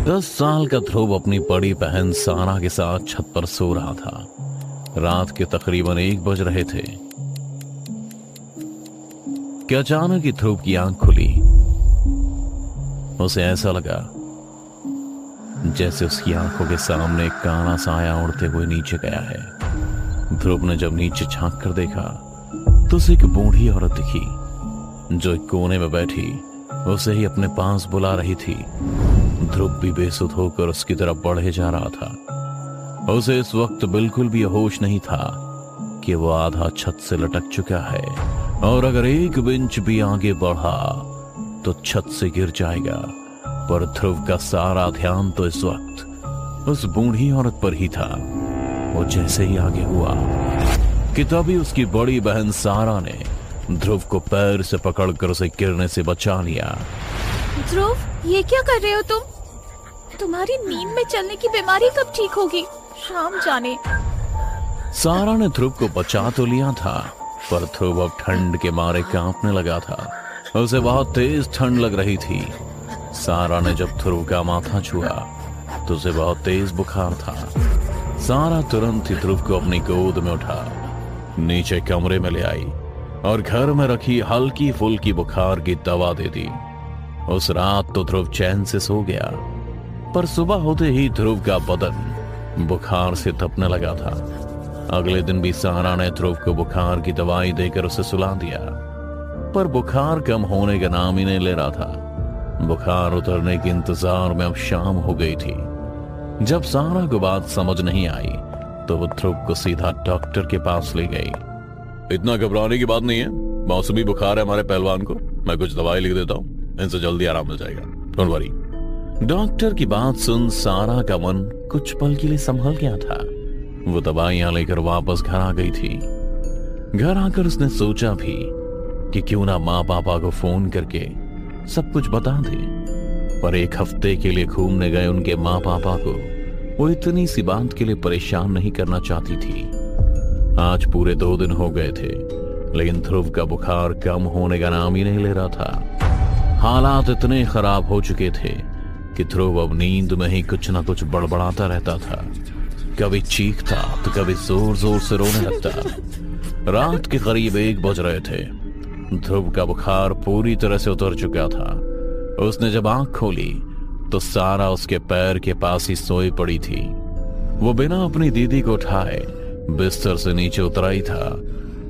10 साल का ध्रुव अपनी बड़ी बहन सारा के साथ छत पर सो रहा था। रात के तकरीबन 1 बज रहे थे कि अचानक ही ध्रुव की आंख खुली। उसे ऐसा लगा जैसे उसकी आंखों के सामने एक काला साया उड़ते हुए नीचे गया है। ध्रुव ने जब नीचे झांक कर देखा तो उसे एक बूढ़ी औरत दिखी जो एक कोने में बैठी उसे ही अपने पास बुला रही थी। ध्रुव भी बेसुध होकर उसकी तरफ बढ़े जा रहा था। उसे इस वक्त बिल्कुल भी होश नहीं था कि वो आधा छत से लटक चुका है और अगर 1 इंच भी आगे बढ़ा तो छत से गिर जाएगा। पर ध्रुव का सारा ध्यान तो इस वक्त उस बूढ़ी औरत पर ही था। वो जैसे ही आगे हुआ कि तभी उसकी बड़ी बहन सारा ने ध्रुव को पैर से पकड़कर उसे गिरने से बचा लिया। ध्रुव, ये क्या कर रहे हो तुम? तुम्हारी नींद में चलने की बीमारी कब ठीक होगी? शाम जाने। सारा ने ध्रुव को बचा तो लिया था पर ध्रुव अब ठंड के मारे कांपने लगा था। उसे बहुत तेज ठंड लग रही थी। सारा ने जब ध्रुव का माथा छुआ तो उसे बहुत तेज बुखार था। सारा तुरंत ही ध्रुव को अपनी गोद में उठा नीचे कमरे में ले आई और घर में रखी हल्की फुल्की बुखार की दवा दे दी। उस रात तो ध्रुव चैन से सो गया पर सुबह होते ही ध्रुव का बदन बुखार से तपने लगा था। अगले दिन भी सारा ने ध्रुव को बुखार की दवाई देकर उसे सुला दिया पर बुखार कम होने का नाम ही नहीं ले रहा था। बुखार उतरने के इंतजार में अब शाम हो गई थी। जब सारा को बात समझ नहीं आई तो वो ध्रुव को सीधा डॉक्टर के पास ले गई। इतना घबराने की बात नहीं है, मौसमी बुखार है हमारे पहलवान को। मैं कुछ दवाई लिख देता हूँ, इनसे जल्दी आराम मिल जाएगा, डोंट वरी। डॉक्टर की बात सुन सारा का मन कुछ पल के लिए संभल गया था। वो दवाइयां लेकर वापस घर आ गई थी। घर आकर उसने सोचा भी कि क्यों ना माँ पापा को फोन करके सब कुछ बता दे। पर 1 हफ्ते के लिए घूमने गए उनके माँ पापा को वो इतनी सी बात के लिए परेशान नहीं करना चाहती थी। आज पूरे 2 दिन हो गए थे लेकिन ध्रुव का बुखार कम होने का नाम ही नहीं ले रहा था। हालात इतने खराब हो चुके थे कि ध्रुव अब नींद में ही कुछ ना कुछ बड़बड़ाता रहता था। कभी चीखता तो कभी जोर जोर से रोने लगता। रात के करीब 1 बज रहे थे। ध्रुव का बुखार पूरी तरह से उतर चुका था। उसने जब आंख खोली तो सारा उसके पैर के पास ही सोई पड़ी थी। वो बिना अपनी दीदी को उठाए बिस्तर से नीचे उतर आई था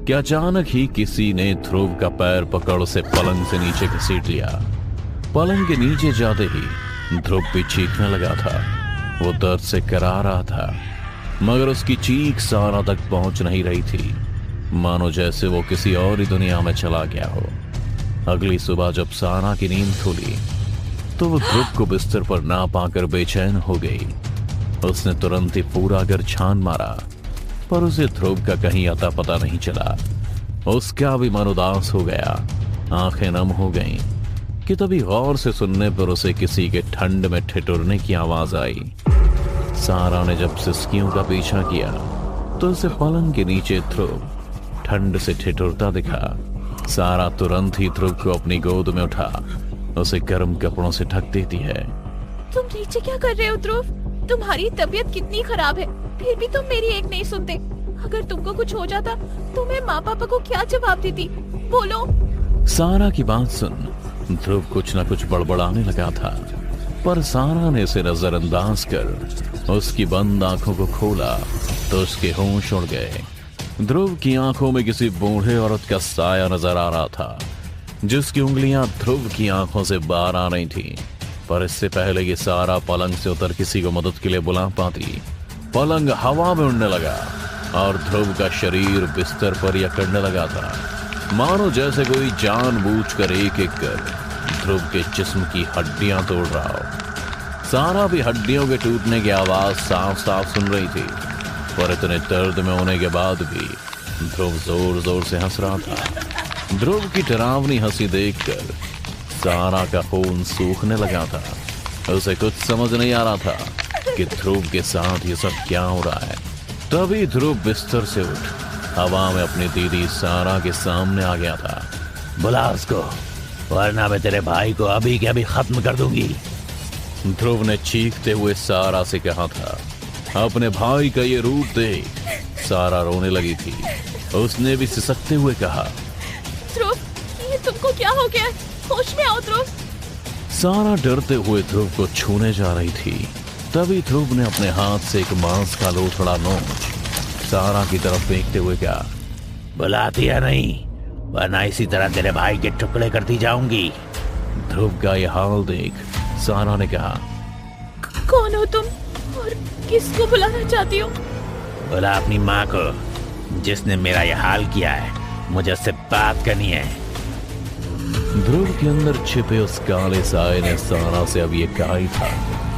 कि अचानक ही किसी ने ध्रुव का पैर पकड़ उसे पलंग से नीचे घसीट लिया। पलंग के नीचे जाते ही ध्रुव भी चीखने लगा था। वो दर्द से करा रहा था मगर उसकी चीख सारा तक पहुंच नहीं रही थी, मानो जैसे वो किसी और ही दुनिया में चला गया हो। अगली सुबह जब सारा की नींद खुली तो वो ध्रुव को बिस्तर पर ना पाकर बेचैन हो गई। उसने तुरंत ही पूरा घर छान मारा पर उसे ध्रुव का कहीं अता पता नहीं चला। उसका भी मन उदास हो गया, आंखें नम हो गईं कि तभी गौर से सुनने पर उसे किसी के ठंड में ठिठुरने की आवाज आई। सारा ने जब सिसकियों का पीछा किया तो उसे पलंग के नीचे ध्रुव ठंड से ठिठुरता दिखा। सारा तुरंत ही ध्रुव को अपनी गोद में उठा उसे गर्म कपड़ों से ढक देती है। तुम नीचे क्या कर रहे हो ध्रुव? तुम्हारी तबीयत कितनी खराब है फिर भी तुम मेरी एक नहीं सुनते। अगर तुमको कुछ हो जाता तो मैं माँ पापा को क्या जवाब देती? बोलो। सारा की बात सुन ध्रुव कुछ न कुछ बड़बड़ाने लगा था पर सारा ने उसे नजरअंदाज कर उसकी बंद आंखों को खोला तो उसके होश उड़ गए। ध्रुव की आंखों में किसी बूढ़े औरत का साया नजर आ रहा था जिसकी उंगलियां ध्रुव की आंखों से बाहर आ रही थी। पर इससे पहले कि सारा पलंग से उतर किसी को मदद के लिए बुला पाती, पलंग हवा में उड़ने लगा और ध्रुव का शरीर बिस्तर पर अकड़ने लगा था, मानो जैसे कोई जानबूझकर एक एक कर ध्रुव के जिस्म की हड्डियां तोड़ रहा हो। सारा भी हड्डियों के टूटने की आवाज साफ साफ सुन रही थी पर इतने दर्द में होने के बाद भी ध्रुव जोर जोर से हंस रहा था। ध्रुव की डरावनी हंसी देखकर सारा का खून सूखने लगा था। उसे कुछ समझ नहीं आ रहा था कि ध्रुव के साथ ये सब क्या हो रहा है। तभी ध्रुव बिस्तर से उठ हवा में अपनी दीदी सारा के सामने आ गया था। बुला उसको वरना मैं तेरे भाई को अभी के अभी खत्म कर दूंगी। ध्रुव ने चीखते हुए सारा से कहा था। अपने भाई का ये रूप देख सारा रोने लगी थी। उसने भी सिसकते हुए कहा, ध्रुव, ये तुमको क्या हो गया? होश में आओ ध्रुव। सारा डरते हुए ध्रुव को छूने जा रही थी। तभी ध्रुव ने अपने हाथ से एक मांस का लोथड़ा नोच सारा की तरफ फेंकते हुए कहा, बुलाती या नहीं, वरना इसी तरह तेरे भाई के टुकड़े करती जाऊंगी। ध्रुव का यह हाल देख सारा ने कहा, कौन हो तुम और किसको बुलाना चाहती हो? बुला अपनी माँ को, जिसने मेरा यह हाल किया है। मुझे उससे बात करनी है। ध्रुव के अंदर छिपे उस काले साए ने सारा से अब ये कहा ही था।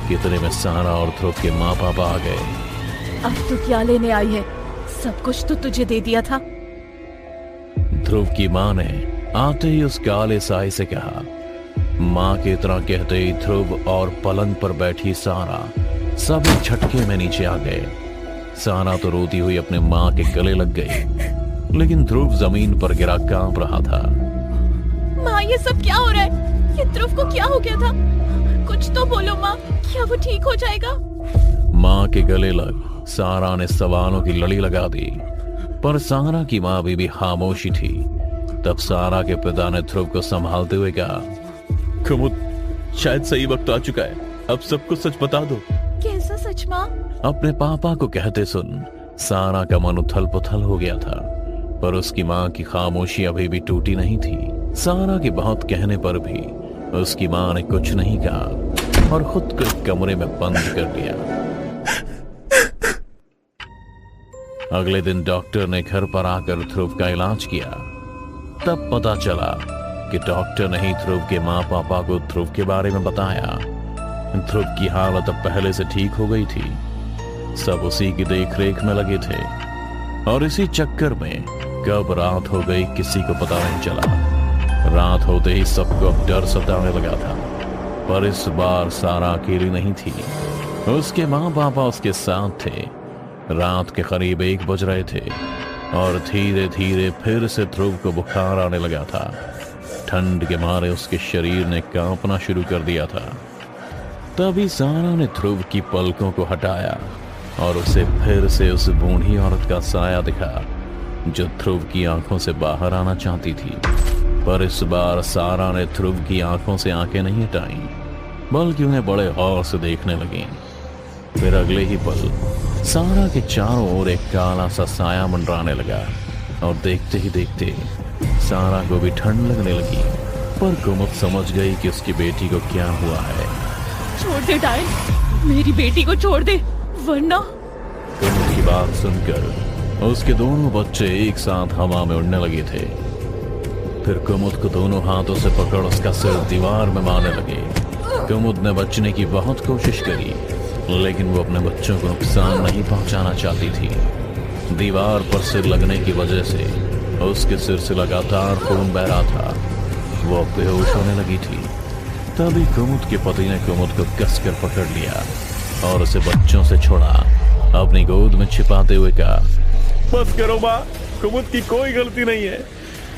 कितने में सारा और ध्रुव के माँ पापा आ गए। अब तू क्या लेने आई है? सब कुछ तो तुझे दे दिया था। ध्रुव की माँ ने आते ही उस काले साए से कहा। माँ के इतना कहते ही ध्रुव और पलंग पर बैठी सारा सब एक झटके में नीचे आ गए। सारा तो रोती हुई अपने माँ के गले लग गई, लेकिन ध्रुव जमीन पर गिरा कांप रहा था। माँ, ये सब क्या हो रहा है? ये ध्रुव को क्या हो गया था? कुछ तो बोलो माँ, क्या वो ठीक हो जाएगा? माँ के गले लग सारा ने सवालों की लड़ी लगा दी, पर सारा की माँ भी खामोशी थी। तब सारा के पिता ने ध्रुव को संभालते हुए कहा, कुमुद, शायद सही वक्त आ चुका है, अब सब कुछ सच बता दो। कैसा सच माँ? अपने पापा को कहते सुन सारा का मन उथल पुथल हो गया था, पर उसकी माँ की खामोशी अभी भी टूटी नहीं थी। सारा के बहुत कहने पर भी उसकी माँ ने कुछ नहीं कहा और खुद को एक कमरे में बंद कर दिया। अगले दिन डॉक्टर ने घर पर आकर ध्रुव का इलाज किया। तब पता चला कि डॉक्टर ने ही ध्रुव के माँ पापा को ध्रुव के बारे में बताया। ध्रुव की हालत अब पहले से ठीक हो गई थी। सब उसी की देखरेख में लगे थे और इसी चक्कर में कब रात हो गई किसी को पता नहीं चला। रात होते ही सबको अब डर सताने लगा था, पर इस बार सारा अकेली नहीं थी। उसके माँ पापा उसके साथ थे। रात के करीब 1 बज रहे थे और धीरे धीरे फिर से ध्रुव को बुखार आने लगा था। ठंड के मारे उसके शरीर ने कांपना शुरू कर दिया था। तभी सारा ने ध्रुव की पलकों को हटाया और उसे फिर से उस बूढ़ी औरत का साया दिखा जो ध्रुव की आंखों से बाहर आना चाहती थी। पर इस बार सारा ने ध्रुव की आंखों से आंखें नहीं हटाई, बल्कि उन्हें बड़े गौर से देखने लगी। फिर अगले ही पल सारा के चारों ओर एक काला सा साया मंडराने लगा और देखते ही देखते सारा को भी ठंड लगने लगी। पर कुमुद समझ गई कि उसकी बेटी को क्या हुआ है। छोड़ दे डायन, मेरी बेटी को छोड़ दे, वरना। कुमुद की बात सुनकर उसके दोनों बच्चे एक साथ हवा में उड़ने लगे थे। फिर कुमुद को दोनों हाथों से पकड़ उसका सिर दीवार में मारने लगे। कुमुद ने बचने की बहुत कोशिश करी, लेकिन वो अपने बच्चों को नुकसान नहीं पहुंचाना चाहती थी। दीवार पर सिर लगने की वजह से उसके सिर से लगातार खून बह रहा था। वो बेहोश होने लगी थी। तभी कुमुद के पति ने कुमुद को कसकर पकड़ लिया और उसे बच्चों से छोड़ा, अपनी गोद में छिपाते हुए कहा, बस करो माँ, कुमुद की कोई गलती नहीं है।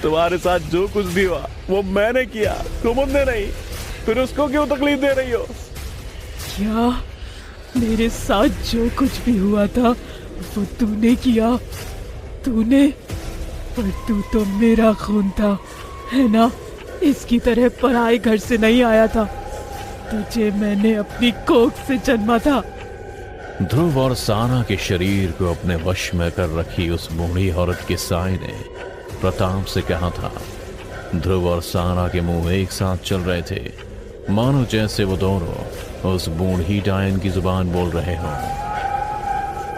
तुम्हारे साथ जो कुछ भी हुआ वो मैंने किया, कुमुद ने नहीं। फिर उसको क्यों तकलीफ दे रही हो? क्या मेरे साथ जो कुछ भी हुआ था वो तूने किया? तूने? पर तू तो मेरा खून था, है ना? इसकी तरह पराए घर से नहीं आया था। तुझे मैंने अपनी कोख से जन्मा था। ध्रुव और सारा के शरीर को अपने वश में कर रखी उस बूढ़ी औरत के साए ने प्रताप से कहा था। ध्रुव और सारा के मुंह एक साथ चल रहे थे, मानो जैसे वो दोनों उस बूढ़ी डायन की जुबान बोल रहे हो।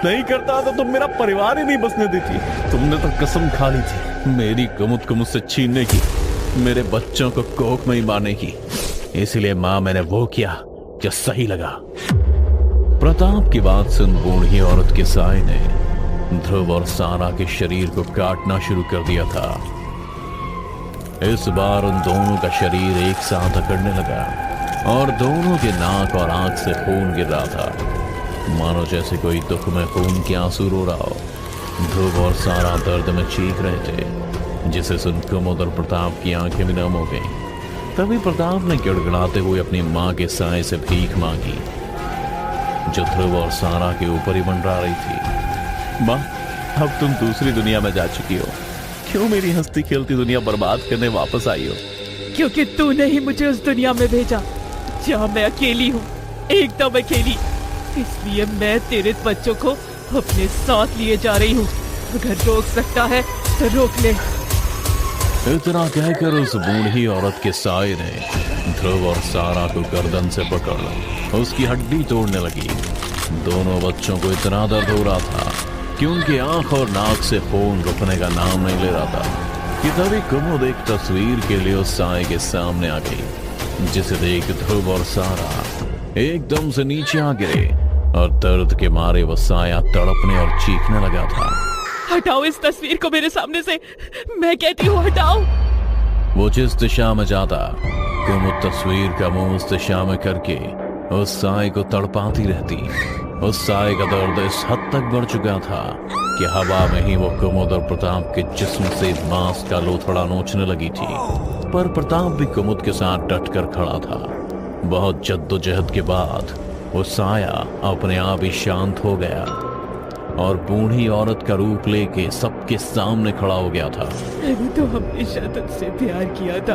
नहीं करता तो तुम मेरा परिवार ही नहीं बसने देती। तुमने तो कसम खा ली थी मेरी कुमुद को मुझसे छीनने की, मेरे बच्चों को कोख में ही मारने की। इसलिए मां, मैंने वो किया जो सही लगा। प्रताप की बात सुन बूढ़ी औरत के साए ने ध्रुव और सारा के शरीर को काटना शुरू कर दिया था। इस बार उन दोनों का शरीर एक साथ अकड़ने लगा और दोनों के नाक और आंख से खून गिर रहा था, मानो जैसे कोई दुख में खून के आंसू रो रहा हो। ध्रुव और सारा दर्द में चीख रहे थे, जिसे सुन कुमुद और प्रताप की आंखें भी नम हो गई। तभी प्रताप ने गिड़गिड़ाते हुए अपनी माँ के साए से भीख मांगी, जो ध्रुव और सारा के ऊपर ही मंडरा रही थी। माँ, अब तुम दूसरी दुनिया में जा चुकी हो, क्यों मेरी हंसती खेलती दुनिया बर्बाद करने वापस आई हो? क्योंकि तूने ही मुझे उस दुनिया में भेजा जहाँ मैं अकेली हूँ, एकदम अकेली। इसलिए मैं तेरे बच्चों को अपने साथ लिए जा रही हूँ। अगर रोक सकता है तो रोक ले। इतना कहकर उस बूढ़ी औरत के साए ने ध्रुव और सारा को गर्दन से पकड़ उसकी हड्डी तोड़ने लगी। दोनों बच्चों को इतना दर्द हो रहा था कि उनकी आंख और नाक से खून रुकने का नाम नहीं ले रहा था कि तभी कुमुद एक तस्वीर के लिए उस साए के सामने आ गई, जिसे देख ध्रुव और सारा एकदम से नीचे आ गिरे और दर्द के मारे वो साया तड़पने और चीखने लगा था। हटाओ इस तस्वीर को मेरे सामने से, मैं कहती हूँ हटाओ। वो जिस दिशा में जाता, कुमुद तस्वीर का मुंह उस दिशा में करके उस साए को तड़पाती रहती। उस साए का दर्द इस हद तक बढ़ चुका था कि हवा में ही वो कुमुद और प्रताप के जिस्म से मांस का लोथड़ा नोचने लगी थी। पर प्रताप भी कुमुद के साथ डट कर खड़ा था। बहुत जद्दोजहद के बाद वो साया अपने आप ही शांत हो गया और बूढ़ी औरत का रूप लेके सबके सामने खड़ा हो गया था। मैंने तो हमेशा तुझसे प्यार किया था,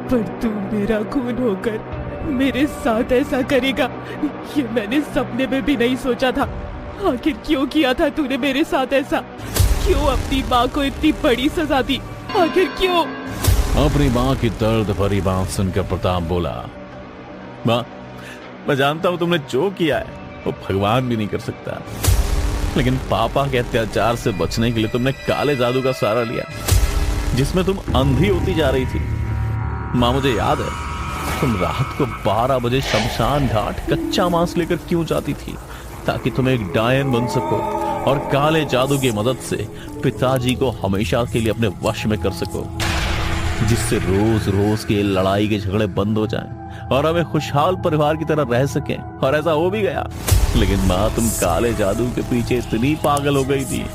पर तू मेरा खून होकर मेरे साथ ऐसा करेगा, ये मैंने सपने में भी नहीं सोचा था। आखिर क्यों किया था तूने मेरे साथ ऐसा? क्यों अपनी माँ को इतनी बड़ी सजा दी? आखिर क्यों? अपनी माँ की दर्द भरी बात सुनकर प्रताप बोला, माँ, मैं जानता हूँ तुमने जो किया है वो भगवान भी नहीं कर सकता, लेकिन पापा के अत्याचार से बचने के लिए तुमने काले जादू का सहारा लिया, जिसमें तुम अंधी होती जा रही थी। माँ, मुझे याद है तुम रात को 12 बजे शमशान घाट कच्चा मांस लेकर क्यों जाती थी, ताकि तुम एक डायन बन सको और काले जादू की मदद से पिताजी को हमेशा के लिए अपने वश में कर सको, जिससे रोज रोज के लड़ाई के झगड़े बंद हो जाएं और हमें खुशहाल परिवार की तरह रह सकें। और ऐसा हो भी गया। लेकिन माँ, तुम काले जादू के पीछे इतनी पागल हो गई थी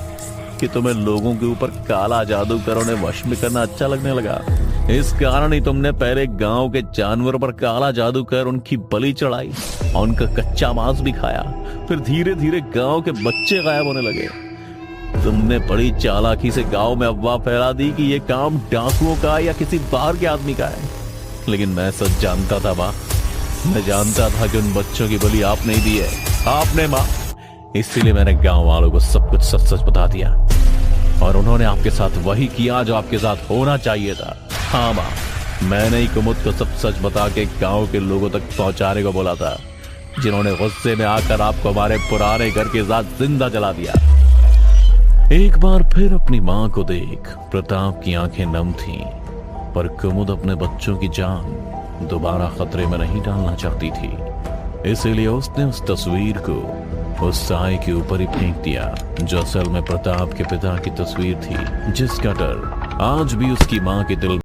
कि तुम्हें लोगों के ऊपर काला जादू कर उन्हें वश में करना अच्छा लगने लगा। इस कारण ही तुमने पहले गांव के जानवरों पर काला जादू कर उनकी बलि चढ़ाई और उनका कच्चा मांस भी खाया। फिर धीरे धीरे गांव के बच्चे गायब होने लगे। तुमने बड़ी चालाकी से गांव में अफवाह फैला दी कि ये काम डाकुओं का या किसी बाहर के आदमी का है। लेकिन मैं सच जानता था माँ, मैं जानता था कि उन बच्चों की बलि आपने ही दी है, आपने माँ। इसीलिए मैंने गांव वालों को सब कुछ सच सच बता दिया और उन्होंने आपके साथ वही किया जो आपके साथ होना चाहिए था। हाँ माँ, मैंने ही कुमुद को सब सच बता के गांव के लोगों तक पहुंचाने को बोला था, जिन्होंने गुस्से में आकर आपको हमारे पुराने घर के साथ जिंदा जला दिया। एक बार फिर अपनी माँ को देख प्रताप की आंखें नम थीं, पर कुमुद अपने बच्चों की जान दोबारा खतरे में नहीं डालना चाहती थी। इसीलिए उसने उस तस्वीर को उस साए के ऊपर ही फेंक दिया, जो असल में प्रताप के पिता की तस्वीर थी, जिसका डर आज भी उसकी माँ के दिल